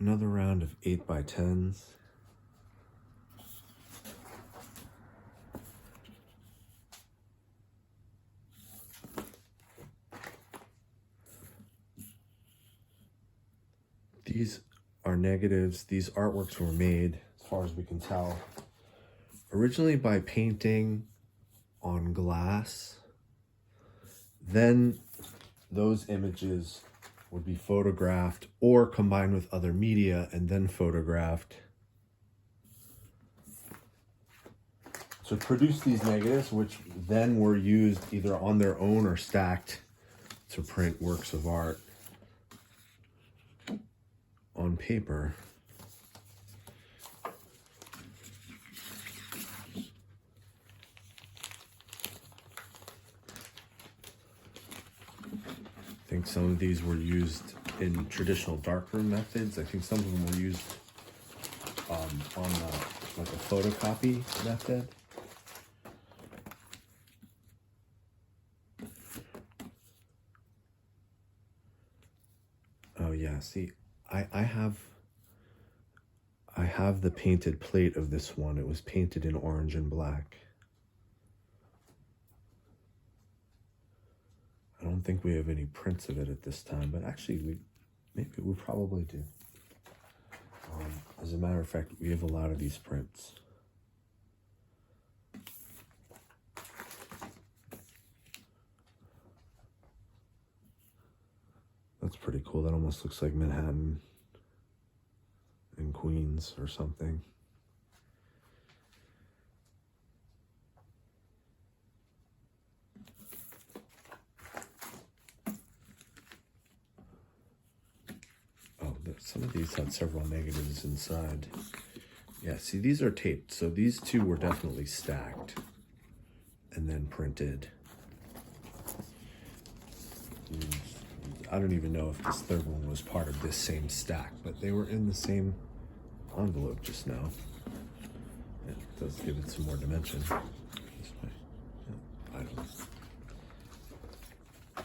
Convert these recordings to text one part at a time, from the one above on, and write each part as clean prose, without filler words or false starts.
Another round of 8x10s. These are negatives. These artworks were made, as far as we can tell, originally by painting on glass. Then those images would be photographed or combined with other media and then photographed to produce these negatives, which then were used either on their own or stacked to print works of art on paper. I think some of these were used in traditional darkroom methods. I think some of them were used on like a photocopy method. Oh yeah, see, I have the painted plate of this one. It was painted in orange and black. I don't think we have any prints of it at this time, but actually maybe we probably do. As a matter of fact, we have a lot of these prints. That's pretty cool. That almost looks like Manhattan and Queens or something. Oh, some of these had several negatives inside. Yeah, see, these are taped. So these two were definitely stacked and then printed. I don't even know if this third one was part of this same stack, but they were in the same envelope just now. It does give it some more dimension this way. Yeah, I don't know. I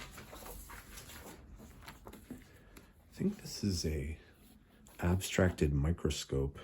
think this is a abstracted microscope.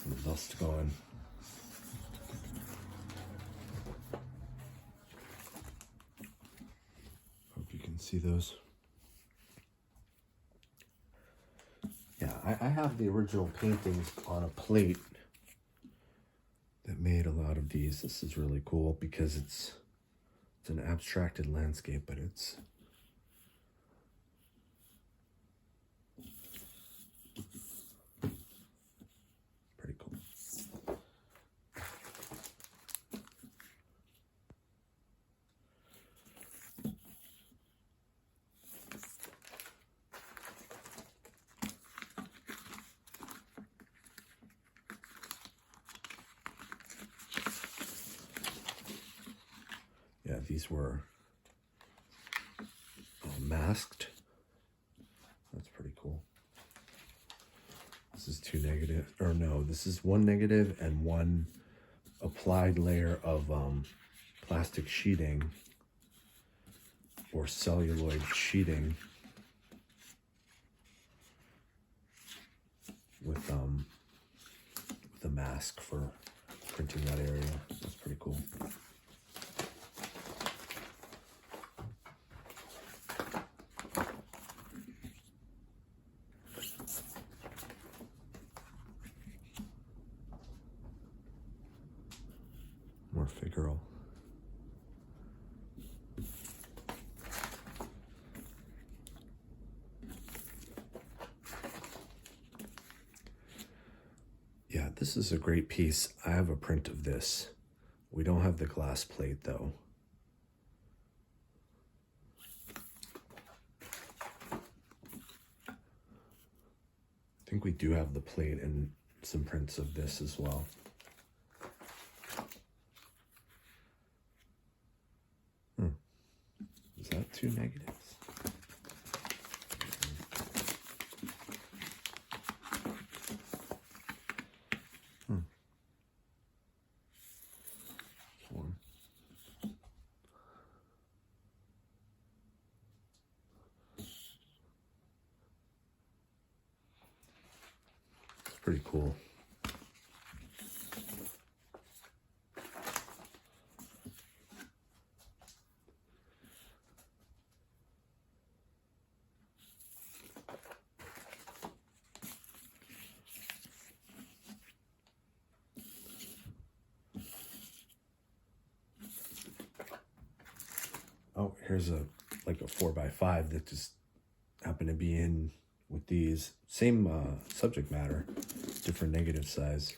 Some dust going. Hope you can see those. Yeah, I have the original paintings on a plate that made a lot of these. This is really cool because it's an abstracted landscape, but it's pretty cool. Yeah, these were masked. That's pretty cool. This is two negative, or no, this is one negative and one applied layer of plastic sheeting or celluloid sheeting with a mask for printing that area. That's pretty cool. More figural. Yeah, this is a great piece. I have a print of this. We don't have the glass plate though. I think we do have the plate and some prints of this as well. Is that 2 negatives? One. It's pretty cool. Oh, here's like a 4x5 that just happened to be in with these. Same subject matter, different negative size.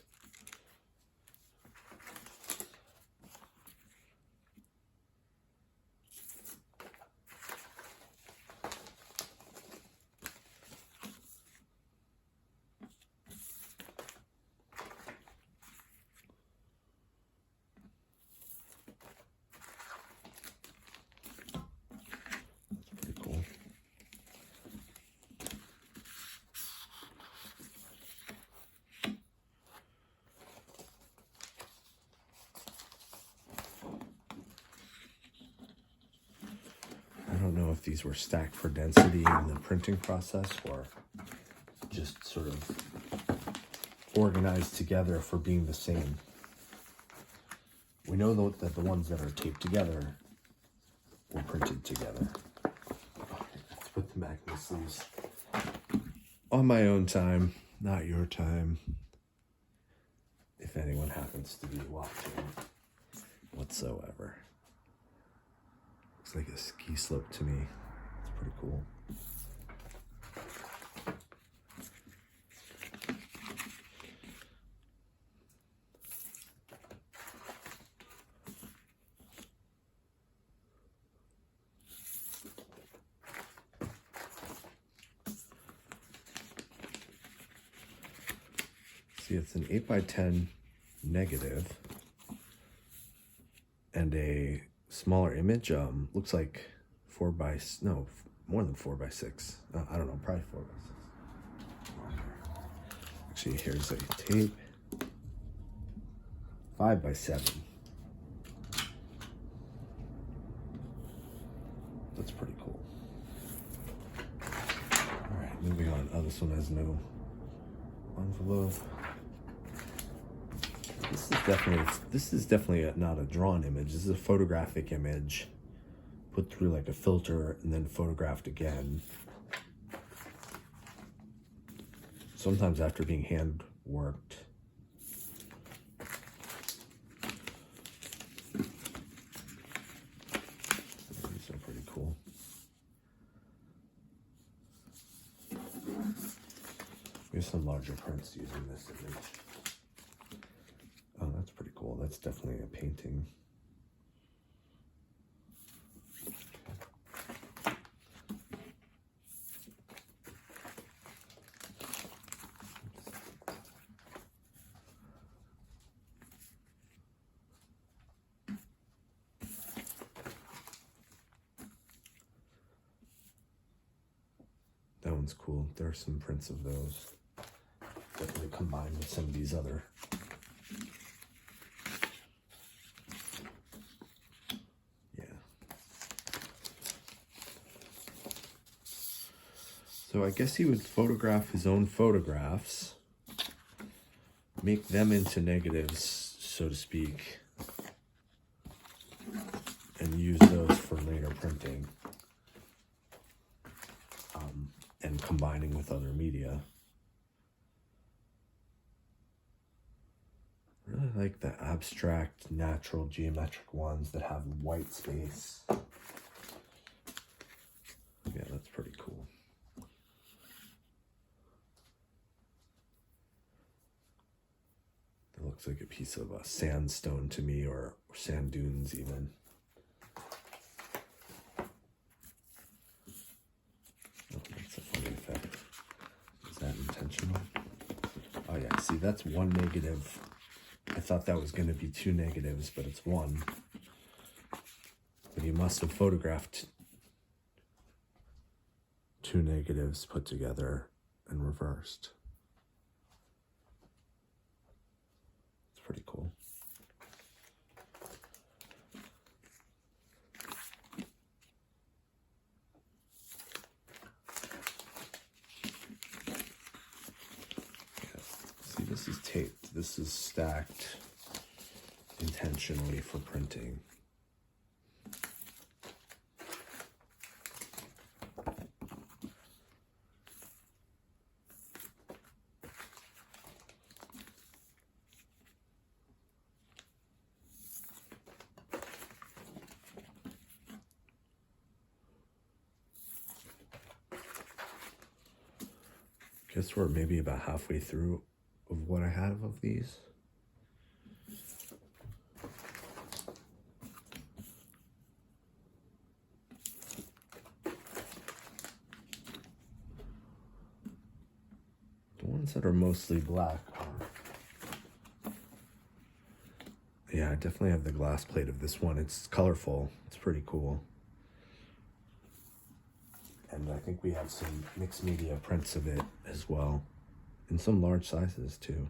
I don't know if these were stacked for density in the printing process or just sort of organized together for being the same. We know that the ones that are taped together were printed together. Let's put them back in the sleeves. On my own time, not your time. If anyone happens to be watching whatsoever. Looks like a ski slope to me. It's pretty cool. See, it's an 8x10 negative and a smaller image. Looks like more than 4x6. I don't know, probably 4x6. Actually, here's a tape, 5x7. That's pretty cool. All right, moving on. Oh, this one has no envelope. This is definitely not a drawn image. This is a photographic image put through like a filter and then photographed again. Sometimes after being hand worked. These are pretty cool. We have some larger prints using this image. Oh, that's pretty cool. That's definitely a painting. That one's cool. There are some prints of those. Definitely combined with some of these other. So I guess he would photograph his own photographs, make them into negatives, so to speak, and use those for later printing and combining with other media. I really like the abstract, natural, geometric ones that have white space. Yeah, that's pretty cool. It looks like a piece of sandstone to me, or sand dunes even. Oh, that's a funny effect. Is that intentional? see, that's one negative. I thought that was going to be two negatives, but it's one. But he must have photographed two negatives put together and reversed. It's pretty cool. See, this is taped. This is stacked intentionally for printing. Guess we're maybe about halfway through of what I have of these. The ones that are mostly black are... Yeah, I definitely have the glass plate of this one. It's colorful. It's pretty cool. And I think we have some mixed media prints of it as well, in some large sizes too.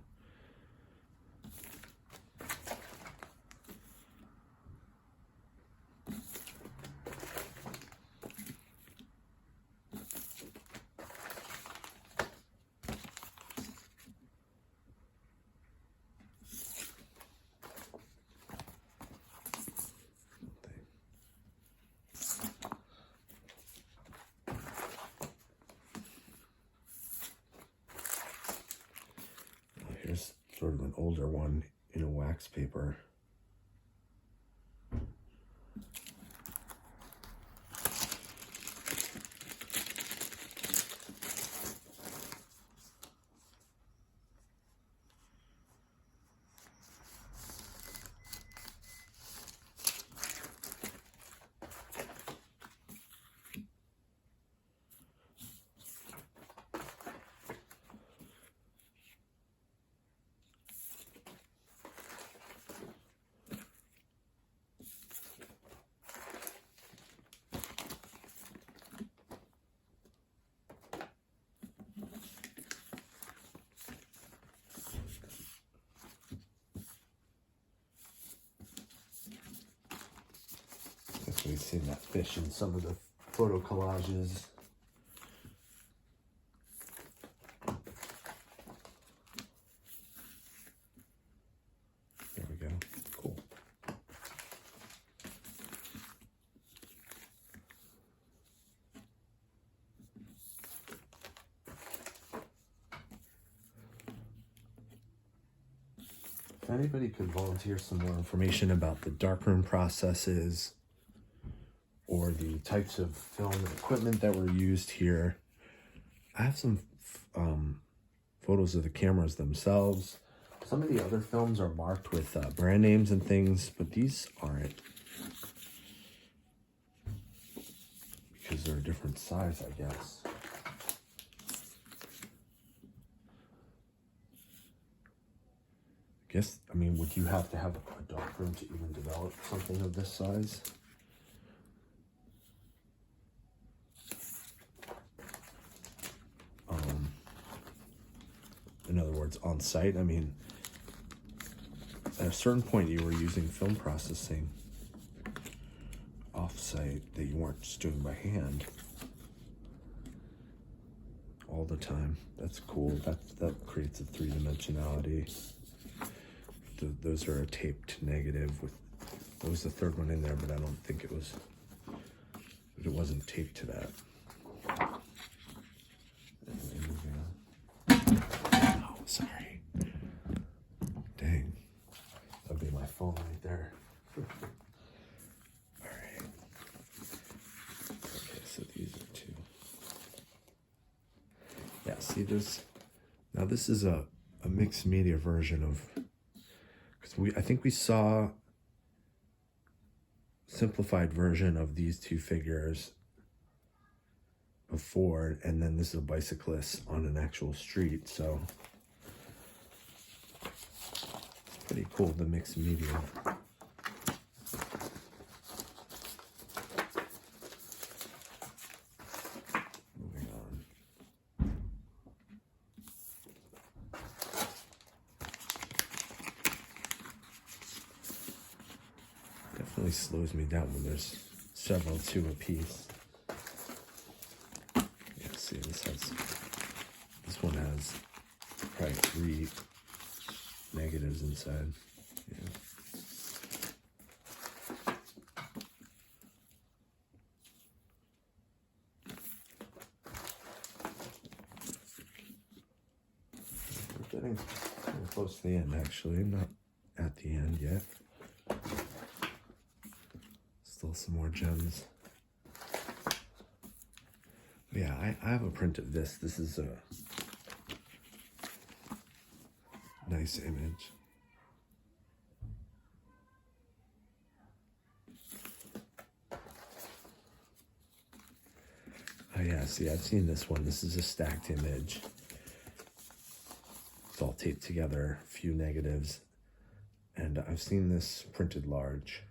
Here's sort of an older one in a wax paper. We've seen that fish in some of the photo collages. There we go. Cool. If anybody could volunteer some more information about the darkroom processes or the types of film and equipment that were used here. I have some photos of the cameras themselves. Some of the other films are marked with brand names and things, but these aren't, because they're a different size, I guess. I mean, would you have to have a darkroom to even develop something of this size? In other words, on site, I mean, at a certain point you were using film processing off site that you weren't just doing by hand all the time. That's cool. That creates a three-dimensionality. Those are a taped negative with, there was the third one in there, but I don't think it was, it wasn't taped to that. Oh, sorry. Dang. That'd be my phone right there. All right. Okay, so these are two. Yeah, see this? Now this is a mixed media version of, I think we saw simplified version of these two figures before, and then this is a bicyclist on an actual street. So Pretty cool, the mixed media. Moving on. Definitely slows me down when there's several two a piece. Yeah, see, this one has probably 3 negatives inside. Yeah. We're getting close to the end, actually. I'm not at the end yet. Still some more gems. But yeah, I have a print of this. This is a nice image. Oh yeah, see, I've seen this one. This is a stacked image. It's all taped together, a few negatives. And I've seen this printed large.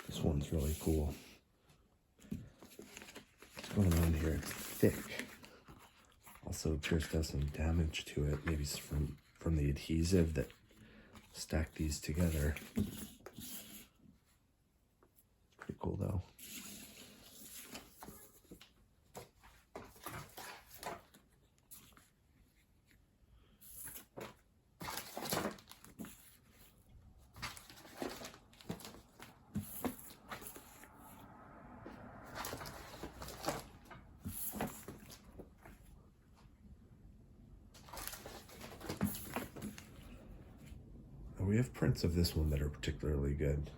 This one's really cool. What's going on here? It's thick. Also appears to have some damage to it. Maybe it's from the adhesive that stacked these together. Pretty cool though. We have prints of this one that are particularly good.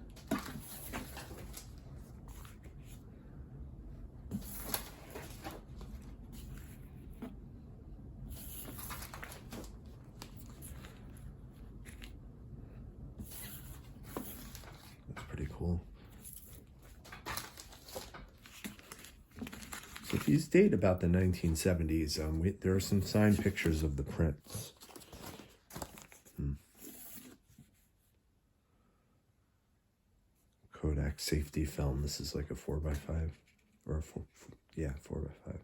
That's pretty cool. So these date about the 1970s. There are some signed pictures of the prints. Kodak safety film. This is like a 4x5 or a 4x5.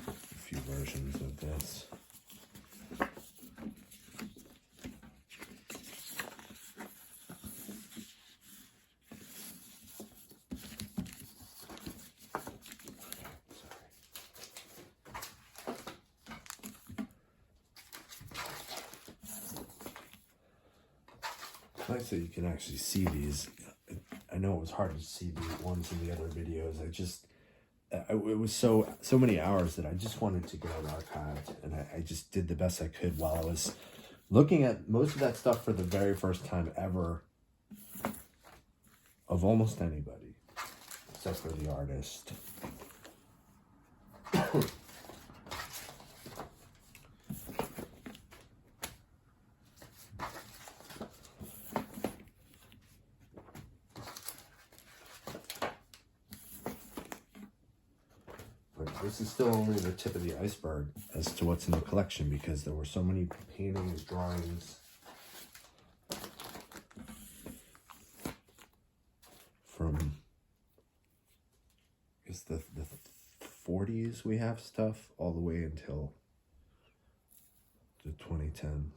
A few versions of this. It's nice that you can actually see these. I know it was hard to see the ones in the other videos. It was so many hours that I just wanted to get it archived, and I just did the best I could while I was looking at most of that stuff for the very first time ever of almost anybody, except for the artist. But this is still only the tip of the iceberg as to what's in the collection, because there were so many paintings, drawings from, I guess, the 40s we have stuff all the way until the 2010s.